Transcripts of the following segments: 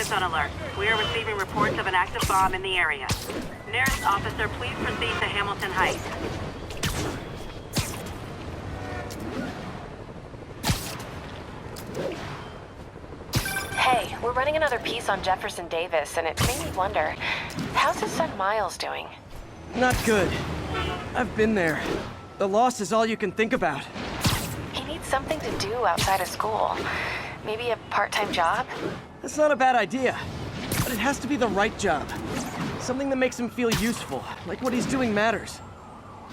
officers on alert. We are receiving reports of an active bomb in the area. Nearest officer, please proceed to Hamilton Heights. Hey, we're running another piece on Jefferson Davis, and it made me wonder, how's his son Miles doing? Not good. I've been there. The loss is all you can think about. He needs something to do outside of school. Maybe a part-time job? That's not a bad idea. But it has to be the right job. Something that makes him feel useful, like what he's doing matters.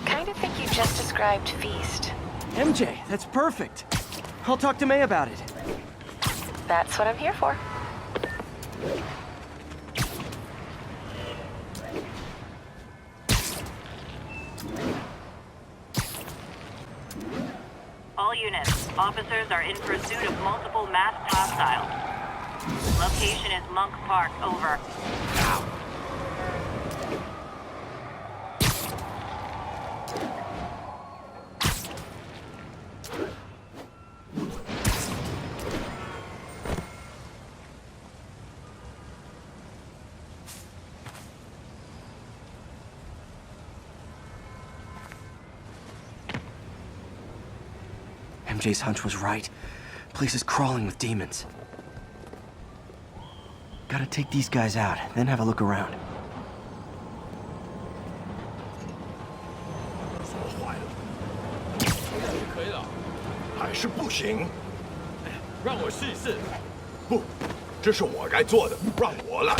Kind of think you just described Feast. MJ, that's perfect. I'll talk to May about it. That's what I'm here for. All units, officers are in pursuit of multiple masked hostiles. Location is Monk Park, over. MJ's hunch was right. Place is crawling with demons. Gotta take these guys out, then have a look around. 说坏了，可以了，还是不行。让我试一试。不，这是我该做的，让我来。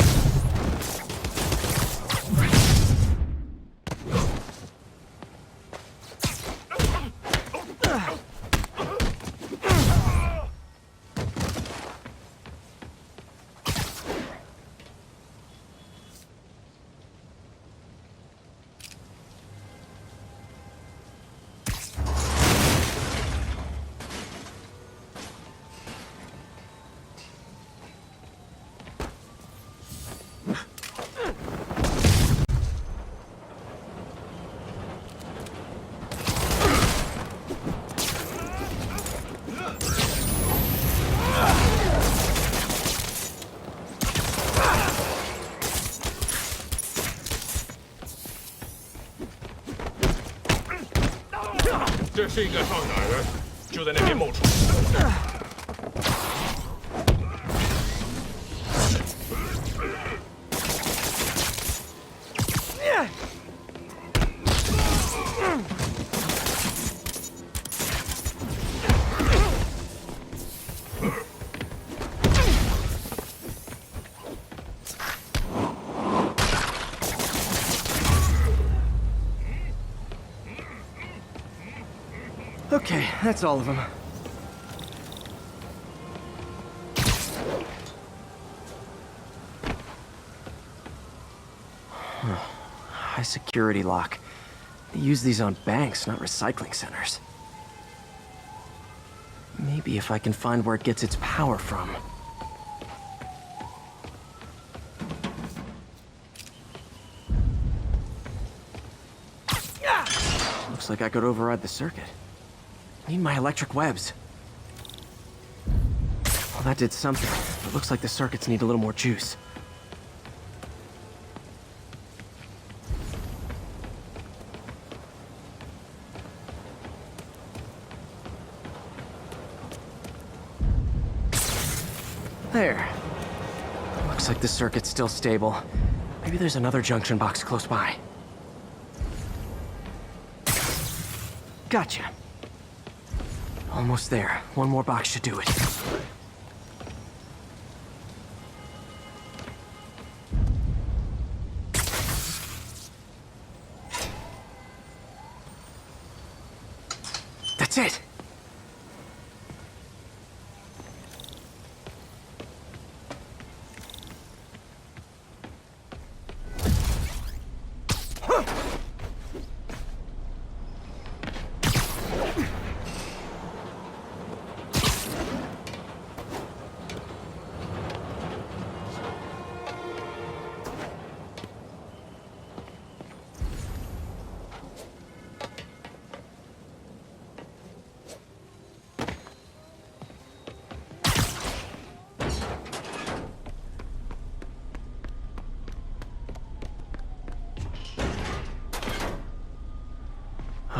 这是应该上哪儿的？就在那边冒出。Okay, that's all of them. High security lock. They use these on banks, not recycling centers. Maybe if I can find where it gets its power from. Looks like I could override the circuit. Need my electric webs. Well, that did something. It looks like the circuits need a little more juice. There. Looks like the circuit's still stable. Maybe there's another junction box close by. Gotcha. Almost there. One more box should do it. That's it!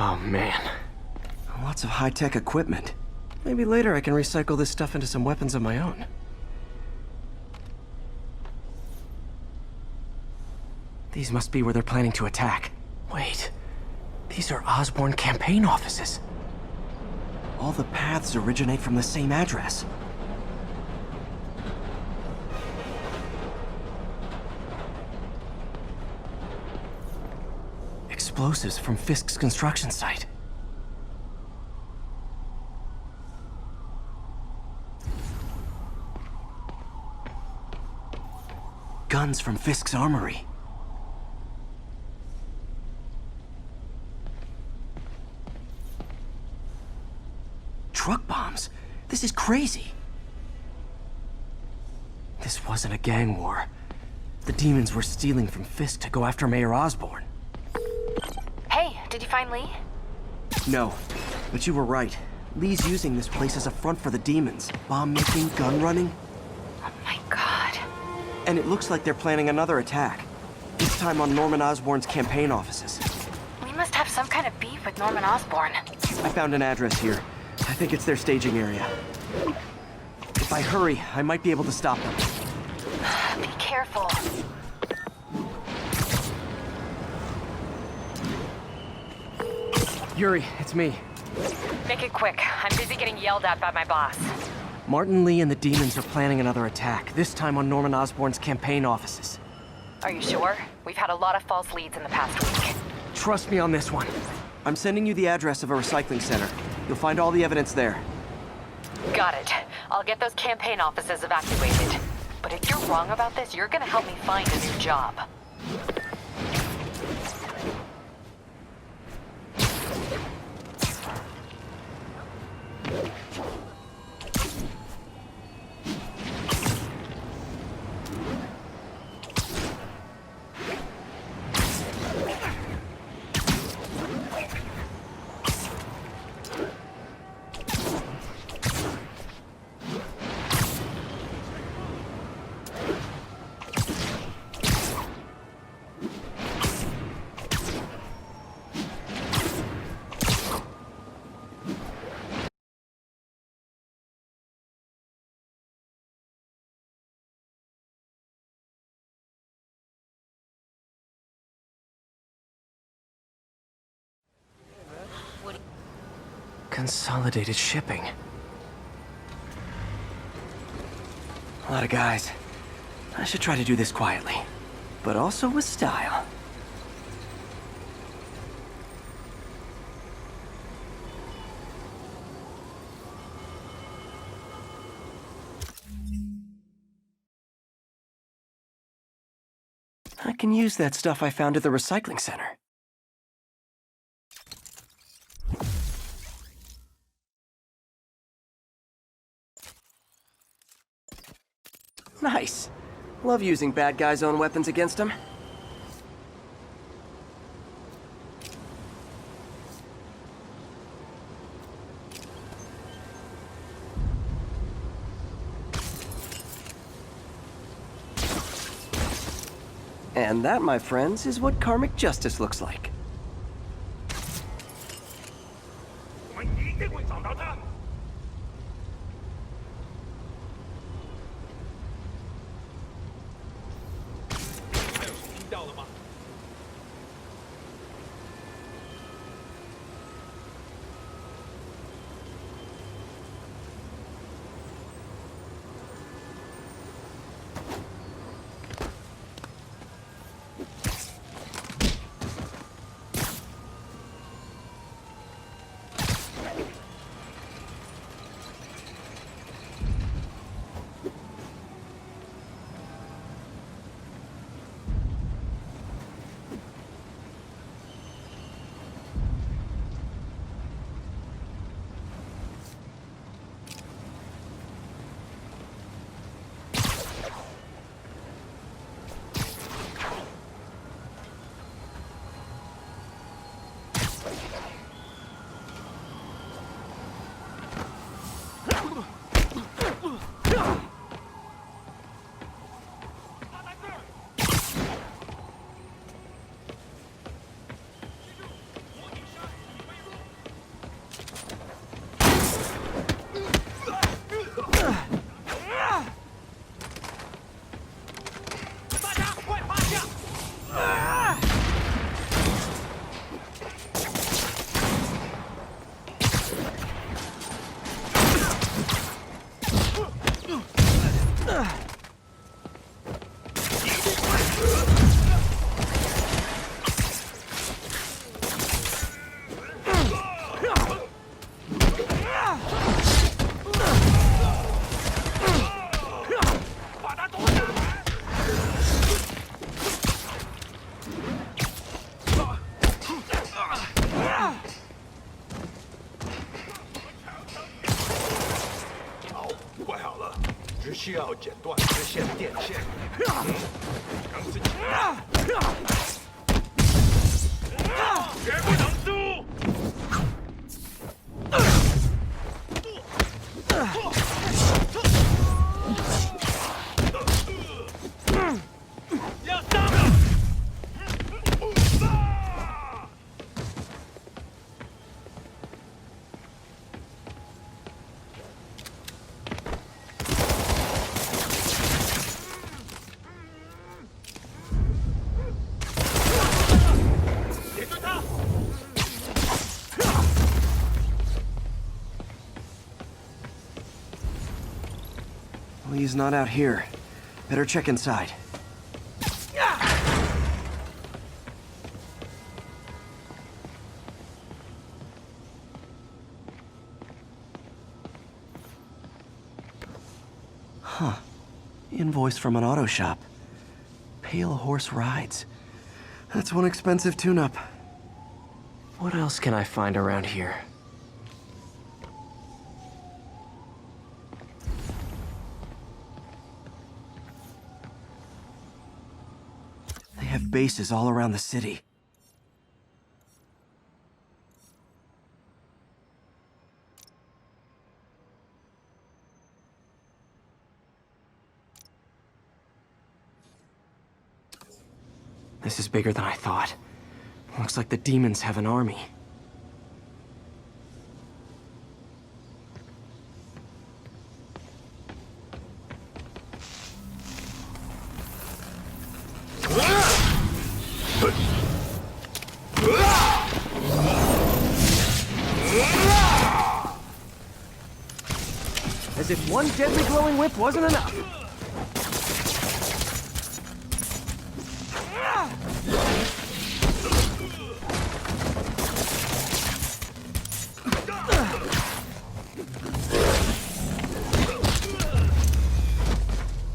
Oh, man. Lots of high-tech equipment. Maybe later I can recycle this stuff into some weapons of my own. These must be where they're planning to attack. Wait, these are Osborn campaign offices. All the paths originate from the same address. Explosives from Fisk's construction site. Guns from Fisk's armory. Truck bombs? This is crazy. This wasn't a gang war. The demons were stealing from Fisk to go after Mayor Osborn. Hey, did you find Lee? No, but you were right. Lee's using this place as a front for the demons. Bomb-making, gun-running. Oh my god. And it looks like they're planning another attack. This time on Norman Osborn's campaign offices. We must have some kind of beef with Norman Osborn. I found an address here. I think it's their staging area. If I hurry, I might be able to stop them. Be careful. Yuri, it's me. Make it quick. I'm busy getting yelled at by my boss. Martin Lee and the demons are planning another attack, this time on Norman Osborn's campaign offices. Are you sure? We've had a lot of false leads in the past week. Trust me on this one. I'm sending you the address of a recycling center. You'll find all the evidence there. Got it. I'll get those campaign offices evacuated. But if you're wrong about this, you're gonna help me find a new job. Consolidated shipping. A lot of guys. I should try to do this quietly, but also with style. I can use that stuff I found at the recycling center. Nice. Love using bad guys' own weapons against them. And that, my friends, is what karmic justice looks like. 我们一定会找到他。还有谁听到了吗？需要剪断支线电线。钢丝球，绝不能输！要杀了！别动他！ Well, he's not out here. Better check inside. Huh. Invoice from an auto shop. Pale Horse Rides. That's one expensive tune-up. What else can I find around here? They have bases all around the city. This is bigger than I thought. Looks like the demons have an army. As if one deadly glowing whip wasn't enough.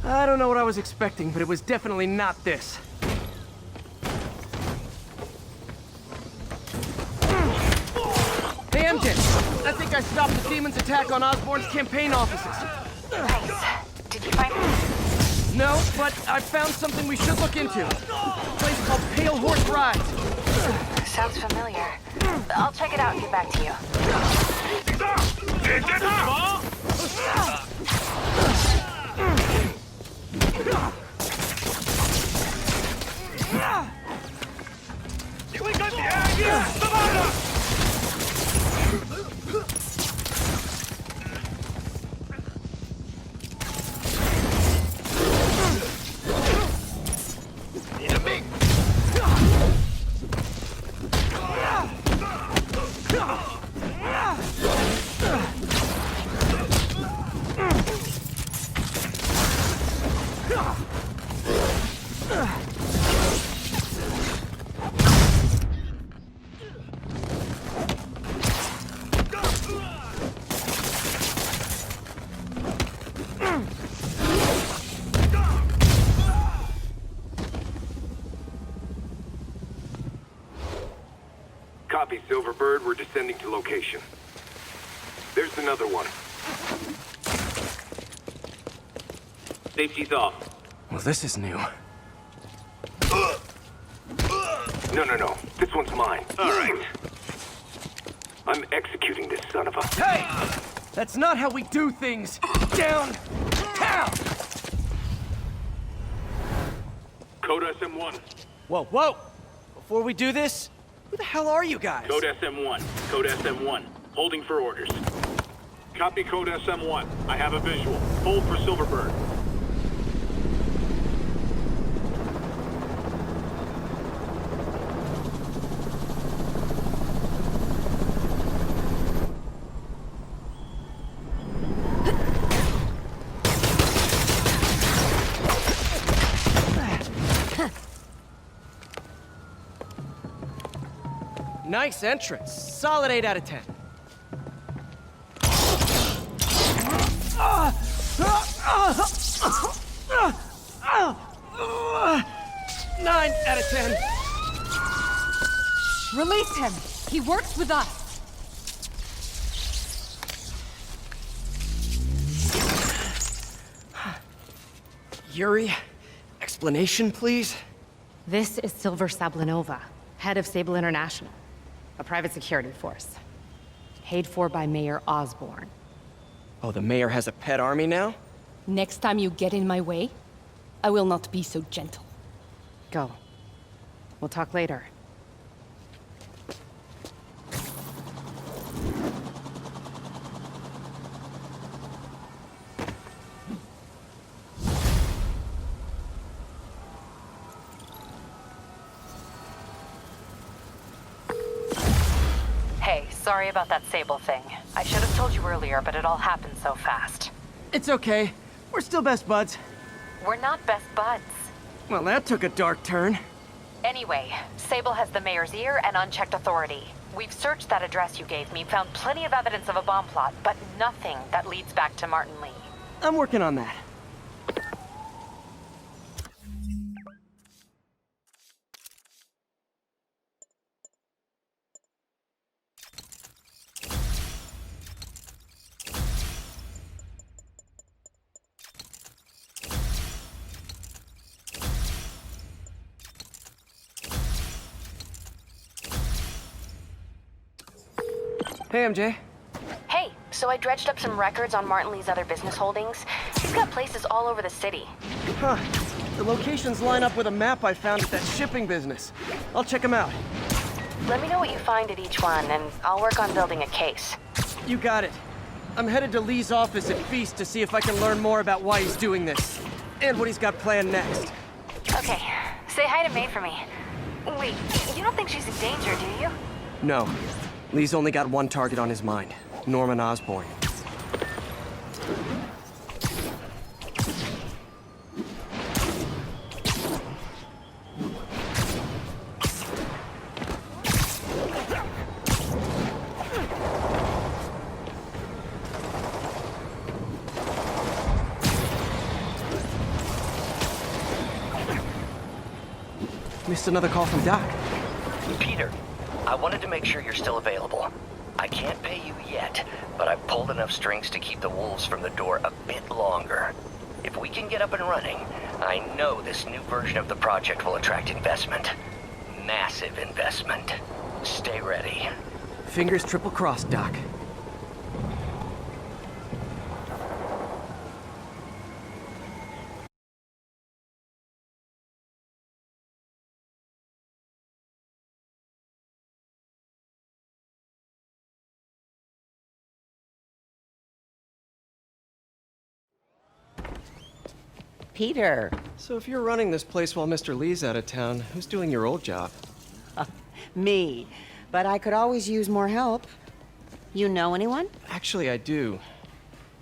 I don't know what I was expecting, but it was definitely not this. Hey, MJ! I think I stopped the demon's attack on Osborn's campaign offices. Nice. Did you find it? No, but I found something we should look into. A place called Pale Horse Rides. Sounds familiar. I'll check it out and get back to you. Copy, Silverbird. We're descending to location. There's another one. Safety's off. Well, this is new. No. This one's mine. All right. I'm executing this son of a... Hey! That's not how we do things! Downtown! Code SM1. Whoa! Before we do this, who the hell are you guys? Code SM1. Code SM1. Holding for orders. Copy Code SM1. I have a visual. Hold for Silverbird. Nice entrance. Solid 8 out of 10. 9 out of 10. Release him! He works with us! Yuri, explanation, please? This is Silver Sablinova, head of Sable International, a private security force. Paid for by Mayor Osborne. Oh, the mayor has a pet army now? Next time you get in my way, I will not be so gentle. Go. We'll talk later. Hey, sorry about that Sable thing. I should have told you earlier, but it all happened so fast. It's okay. We're still best buds. We're not best buds. Well, that took a dark turn. Anyway, Sable has the mayor's ear and unchecked authority. We've searched that address you gave me, found plenty of evidence of a bomb plot, but nothing that leads back to Martin Lee. I'm working on that. Hey, MJ. Hey, so I dredged up some records on Martin Lee's other business holdings. He's got places all over the city. Huh. The locations line up with a map I found at that shipping business. I'll check them out. Let me know what you find at each one, and I'll work on building a case. You got it. I'm headed to Lee's office at Feast to see if I can learn more about why he's doing this. And what he's got planned next. Okay, say hi to May for me. Wait, you don't think she's in danger, do you? No. Lee's only got one target on his mind. Norman Osborn. Missed another call from Doc. Peter, I wanted to make sure you're still available. I can't pay you yet, but I've pulled enough strings to keep the wolves from the door a bit longer. If we can get up and running, I know this new version of the project will attract investment. Massive investment. Stay ready. Fingers triple crossed, Doc. Peter. So if you're running this place while Mr. Lee's out of town, who's doing your old job? Me. But I could always use more help. You know anyone? Actually, I do.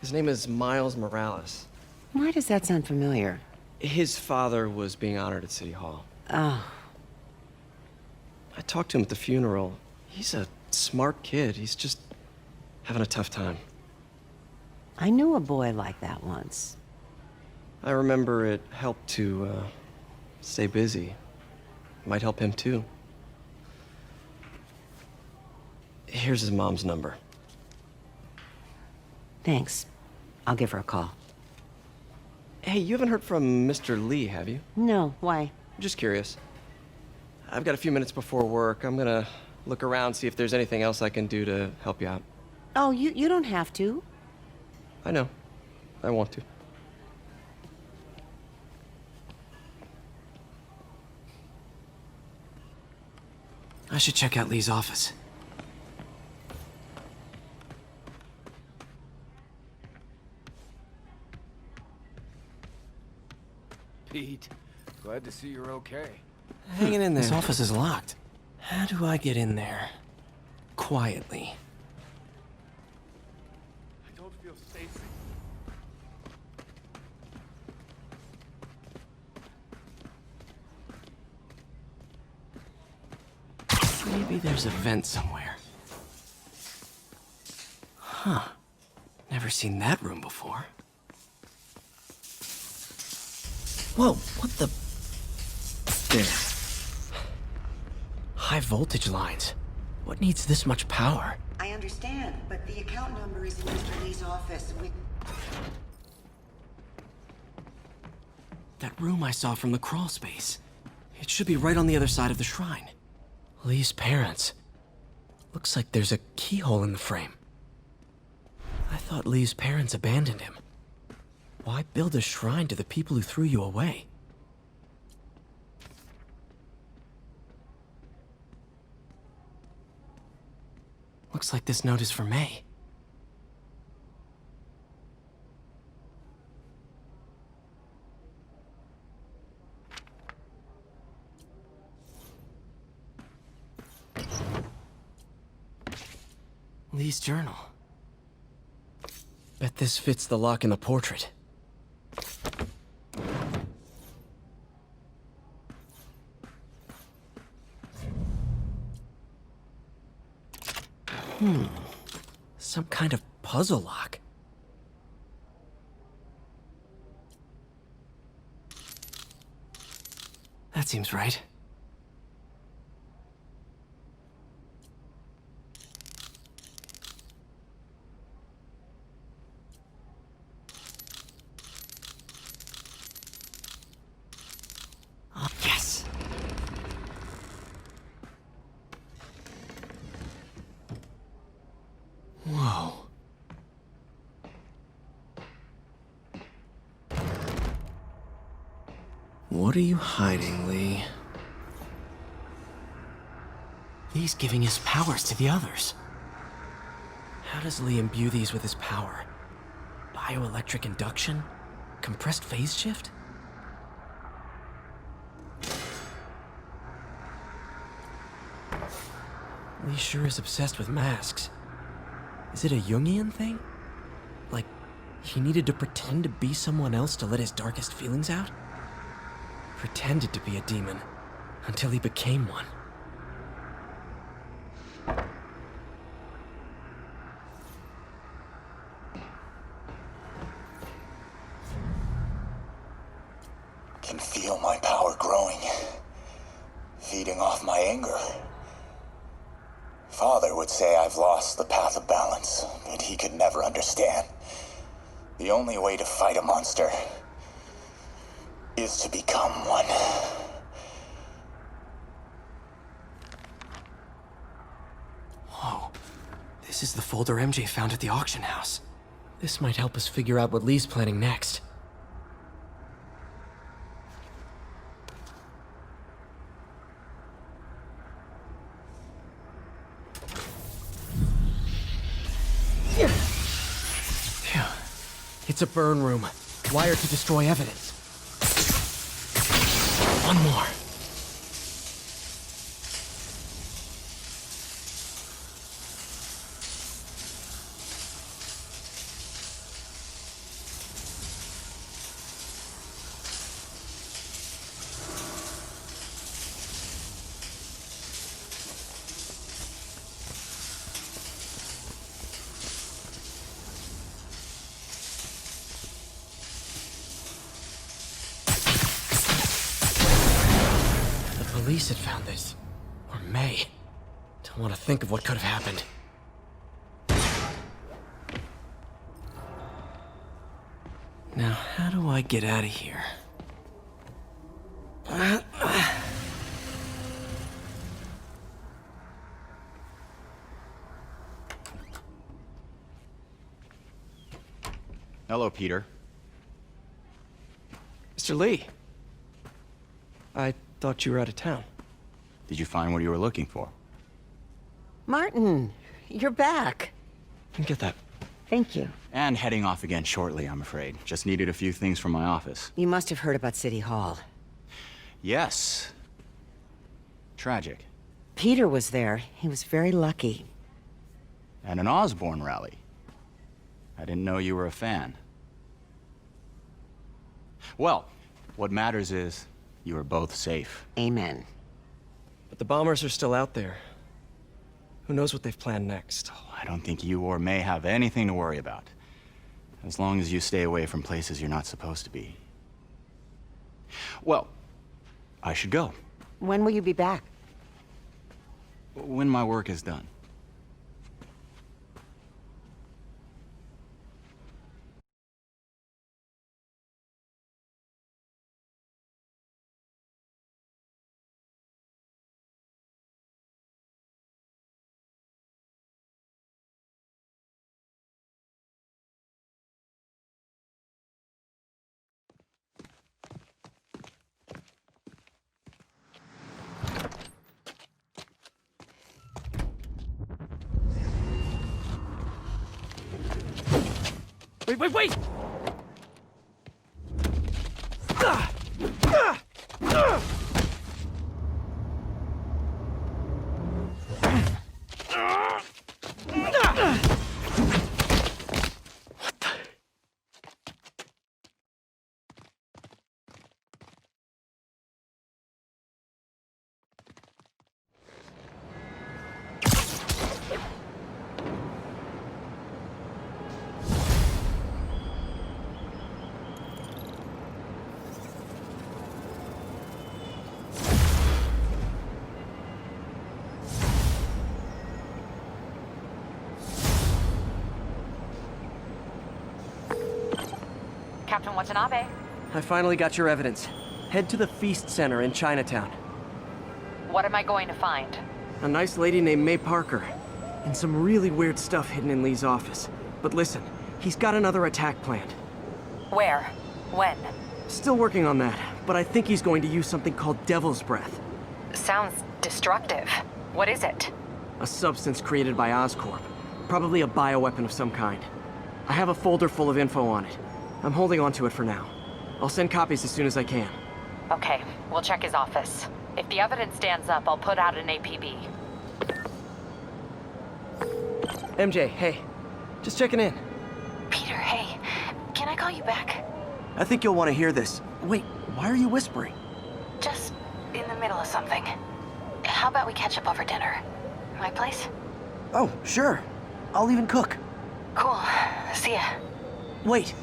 His name is Miles Morales. Why does that sound familiar? His father was being honored at City Hall. Oh. I talked to him at the funeral. He's a smart kid. He's just having a tough time. I knew a boy like that once. I remember it helped to, stay busy. Might help him, too. Here's his mom's number. Thanks. I'll give her a call. Hey, you haven't heard from Mr. Lee, have you? No, why? Just curious. I've got a few minutes before work. I'm gonna look around, see if there's anything else I can do to help you out. Oh, you don't have to. I know. I want to. I should check out Lee's office. Pete, glad to see you're okay. Hanging in there. This office is locked. How do I get in there? Quietly. I don't feel safe. Maybe there's a vent somewhere. Huh. Never seen that room before. Whoa, what the... There. High voltage lines. What needs this much power? I understand, but the account number is in Mr. Lee's office. That room I saw from the crawl space. It should be right on the other side of the shrine. Lee's parents. Looks like there's a keyhole in the frame. I thought Lee's parents abandoned him. Why build a shrine to the people who threw you away? Looks like this note is for May. Lee's journal. Bet this fits the lock in the portrait. Some kind of puzzle lock. That seems right. Oh, yes! Whoa. What are you hiding, Lee? Lee's giving his powers to the others. How does Lee imbue these with his power? Bioelectric induction? Compressed phase shift? Lee sure is obsessed with masks. Is it a Jungian thing? Like, he needed to pretend to be someone else to let his darkest feelings out? Pretended to be a demon, until he became one. Can feel my power growing, feeding off my anger. Father would say I've lost the path of balance, but he could never understand. The only way to fight a monster is to become one. Whoa. This is the folder MJ found at the auction house. This might help us figure out what Lee's planning next. Phew. It's a burn room, wired to destroy evidence. One more. Police had found this. Or May. Don't want to think of what could have happened. Now, how do I get out of here? Hello, Peter. Mr. Lee. I thought you were out of town. Did you find what you were looking for? Martin, you're back. Get that. Thank you. And heading off again shortly, I'm afraid. Just needed a few things from my office. You must have heard about City Hall. Yes. Tragic. Peter was there. He was very lucky. And an Osborn rally. I didn't know you were a fan. Well, what matters is you are both safe. Amen. But the bombers are still out there. Who knows what they've planned next? Oh, I don't think you or May have anything to worry about. As long as you stay away from places you're not supposed to be. Well, I should go. When will you be back? When my work is done. Wait! Captain Watanabe. I finally got your evidence. Head to the Feast Center in Chinatown. What am I going to find? A nice lady named May Parker. And some really weird stuff hidden in Lee's office. But listen, he's got another attack planned. Where? When? Still working on that, but I think he's going to use something called Devil's Breath. Sounds destructive. What is it? A substance created by Oscorp. Probably a bioweapon of some kind. I have a folder full of info on it. I'm holding on to it for now. I'll send copies as soon as I can. Okay, we'll check his office. If the evidence stands up, I'll put out an APB. MJ, hey. Just checking in. Peter, hey. Can I call you back? I think you'll want to hear this. Wait, why are you whispering? Just in the middle of something. How about we catch up over dinner? My place? Oh, sure. I'll even cook. Cool. See ya. Wait.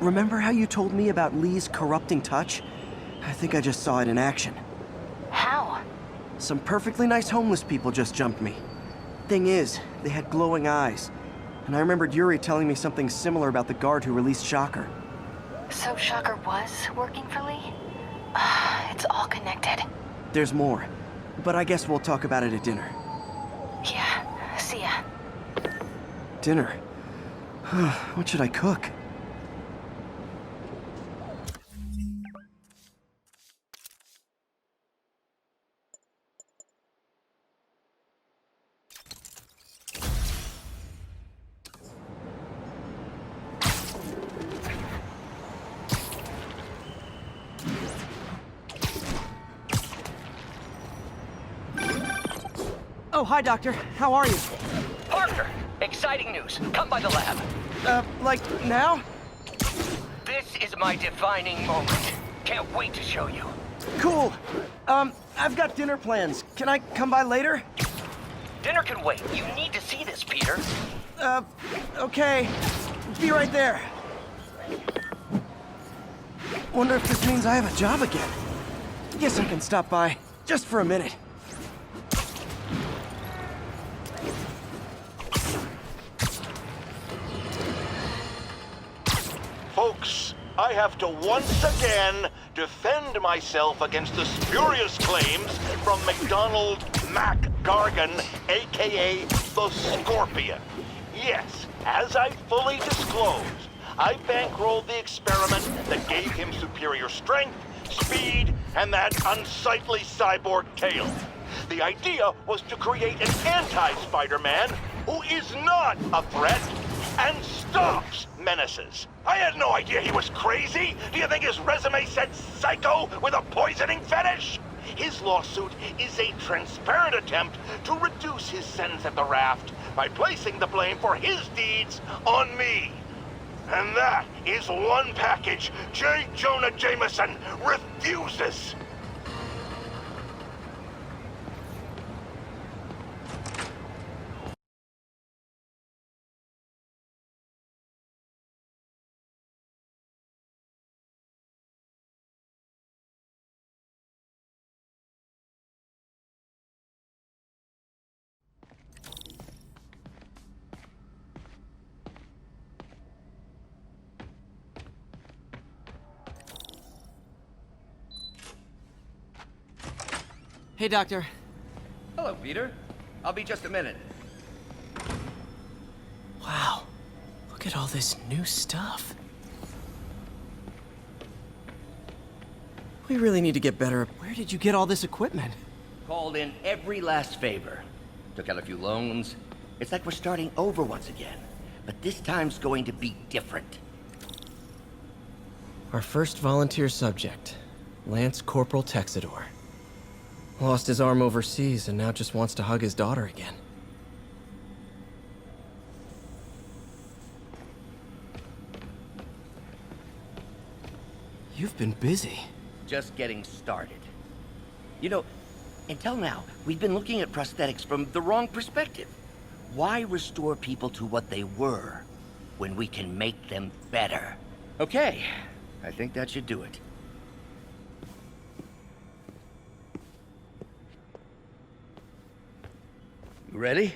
Remember how you told me about Lee's corrupting touch? I think I just saw it in action. How? Some perfectly nice homeless people just jumped me. Thing is, they had glowing eyes. And I remembered Yuri telling me something similar about the guard who released Shocker. So Shocker was working for Lee? It's all connected. There's more. But I guess we'll talk about it at dinner. Yeah, see ya. Dinner? What should I cook? Oh, hi, Doctor. How are you? Parker! Exciting news. Come by the lab. Like now? This is my defining moment. Can't wait to show you. Cool. I've got dinner plans. Can I come by later? Dinner can wait. You need to see this, Peter. Okay. Be right there. Wonder if this means I have a job again. Guess I can stop by, just for a minute. Folks, I have to once again defend myself against the spurious claims from McDonald Mac Gargan, aka the Scorpion. Yes, as I fully disclosed, I bankrolled the experiment that gave him superior strength, speed, and that unsightly cyborg tail. The idea was to create an anti-Spider-Man who is not a threat and stops menaces. I had no idea he was crazy. Do you think his resume said psycho with a poisoning fetish? His lawsuit is a transparent attempt to reduce his sentence at the raft by placing the blame for his deeds on me. And that is one package J. Jonah Jameson refuses. Hey, Doctor. Hello, Peter. I'll be just a minute. Wow. Look at all this new stuff. We really need to get better. Where did you get all this equipment? Called in every last favor. Took out a few loans. It's like we're starting over once again. But this time's going to be different. Our first volunteer subject, Lance Corporal Texador. Lost his arm overseas and now just wants to hug his daughter again. You've been busy. Just getting started. You know, until now, we've been looking at prosthetics from the wrong perspective. Why restore people to what they were when we can make them better? Okay, I think that should do it. You ready?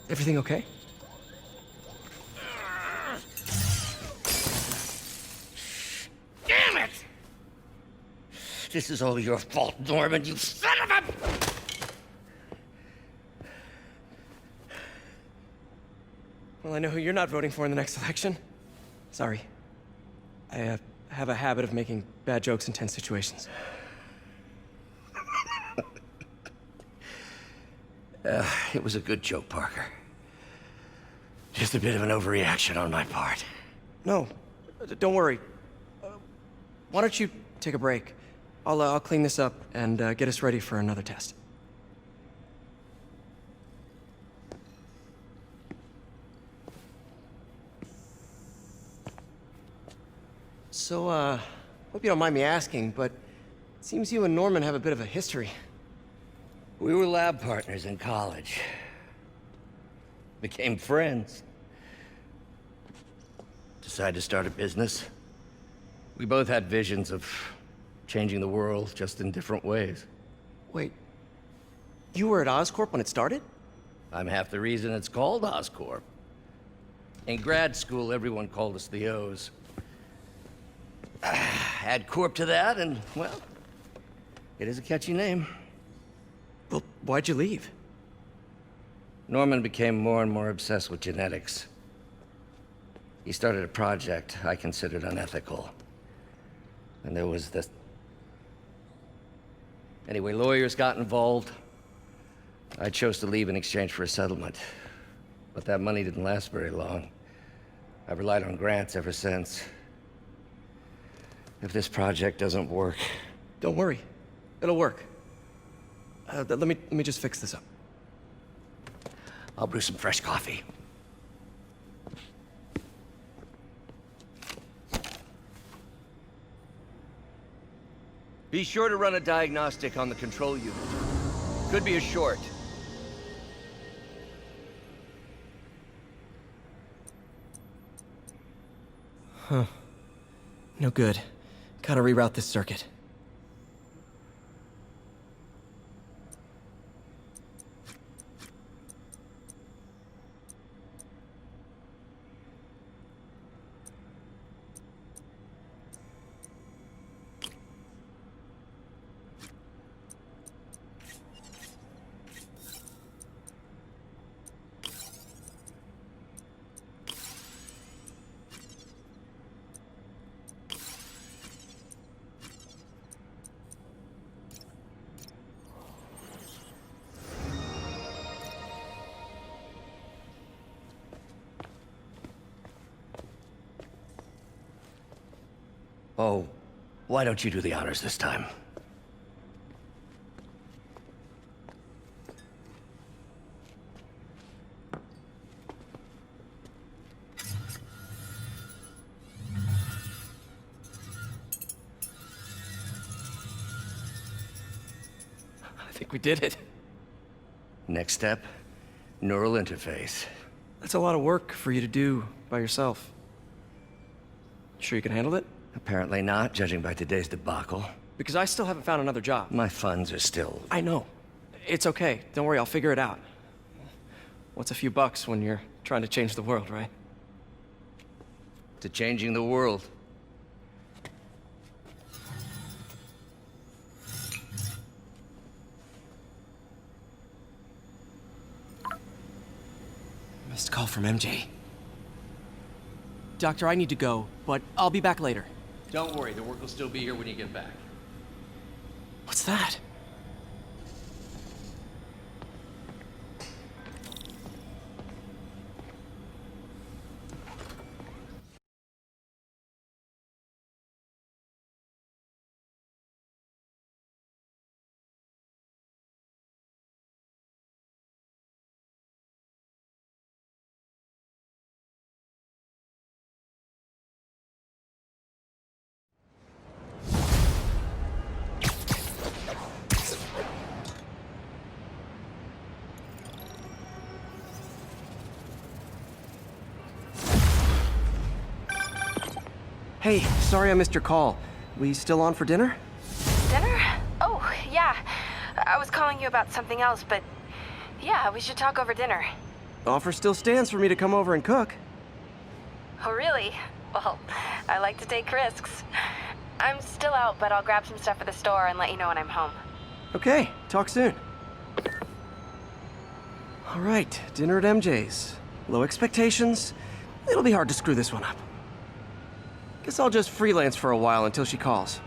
Everything okay? Damn it! This is all your fault, Norman, you son of a... Well, I know who you're not voting for in the next election. Sorry. I have a habit of making bad jokes in tense situations. It was a good joke, Parker. Just a bit of an overreaction on my part. No, don't worry. Why don't you take a break? I'll clean this up and get us ready for another test. So, hope you don't mind me asking, but it seems you and Norman have a bit of a history. We were lab partners in college. Became friends. Decided to start a business. We both had visions of changing the world, just in different ways. Wait, you were at Oscorp when it started? I'm half the reason it's called Oscorp. In grad school, everyone called us the O's. Add Corp to that, and, well, it is a catchy name. Well, why'd you leave? Norman became more and more obsessed with genetics. He started a project I considered unethical. And there was this... Anyway, lawyers got involved. I chose to leave in exchange for a settlement. But that money didn't last very long. I've relied on grants ever since. If this project doesn't work... Don't worry. It'll work. Let me just fix this up. I'll brew some fresh coffee. Be sure to run a diagnostic on the control unit. Could be a short. Huh. No good. Gotta reroute this circuit. Oh, why don't you do the honors this time? I think we did it. Next step, neural interface. That's a lot of work for you to do by yourself. Sure you can handle it? Apparently not, judging by today's debacle. Because I still haven't found another job. My funds are still... I know. It's okay. Don't worry, I'll figure it out. What's a few bucks when you're trying to change the world, right? To changing the world. call from MJ. Doctor, I need to go, but I'll be back later. Don't worry, the work will still be here when you get back. What's that? Hey, sorry I missed your call. We still on for dinner? Dinner? Oh, yeah. I was calling you about something else, but yeah, we should talk over dinner. Offer still stands for me to come over and cook. Oh, really? Well, I like to take risks. I'm still out, but I'll grab some stuff at the store and let you know when I'm home. Okay, talk soon. All right, dinner at MJ's. Low expectations. It'll be hard to screw this one up. Guess I'll just freelance for a while until she calls.